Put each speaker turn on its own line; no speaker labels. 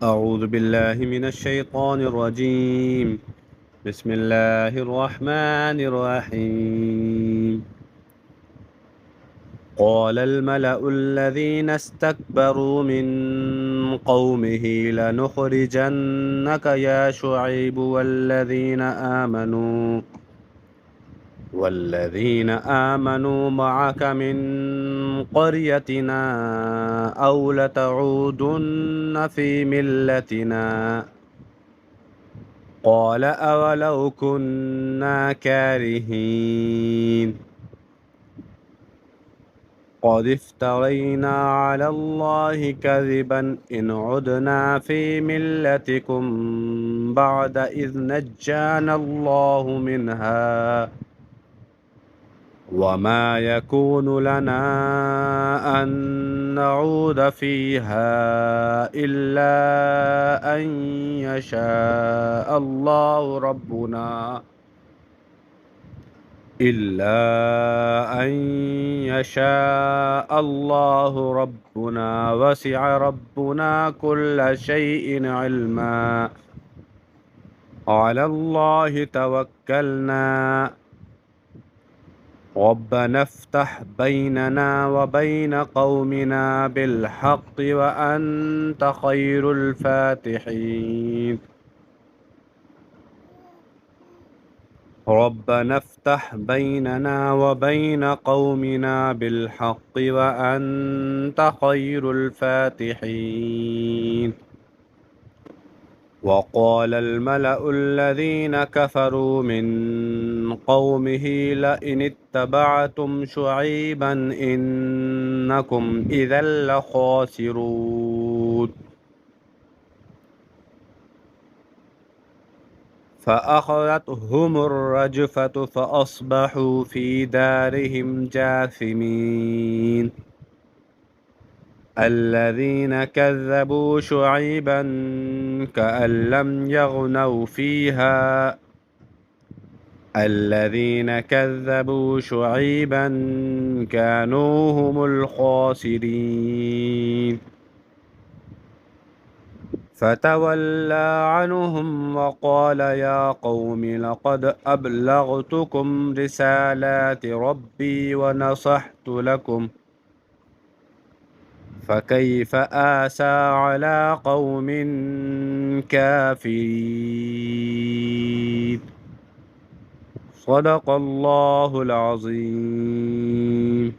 أعوذ بالله من الشيطان الرجيم. بسم الله الرحمن الرحيم. قال الملأ الذين استكبروا من قومه لنخرجنك يا شعيب والذين آمنوا معك من قريتنا أو لتعودن في ملتنا. قال أولو كنا كارهين. قد افترينا على الله كذبا إن عدنا في ملتكم بعد إذ نجانا الله منها وما يكون لنا أن نعود فيها إلا أن يشاء الله ربنا وسع ربنا كل شيء علما. على الله توكلنا. ربنا افتح بيننا وبين قومنا بالحق وأنت خير الفاتحين. ربنا افتح بيننا وبين قومنا بالحق وأنت خير الفاتحين. وقال الملأ الذين كفروا من قومه لئن اتبعتم شعيبا إنكم إذا لخاسرون. فأخذتهم الرجفة فأصبحوا في دارهم جاثمين. الذين كذبوا شعيبا كأن لم يغنوا فيها. الذين كذبوا شعيبا كانوا هم الخاسرين. فتولى عنهم وقال يا قوم لقد أبلغتكم رسالات ربي ونصحت لكم فكيف آسى على قوم كافرين. صدق الله العظيم.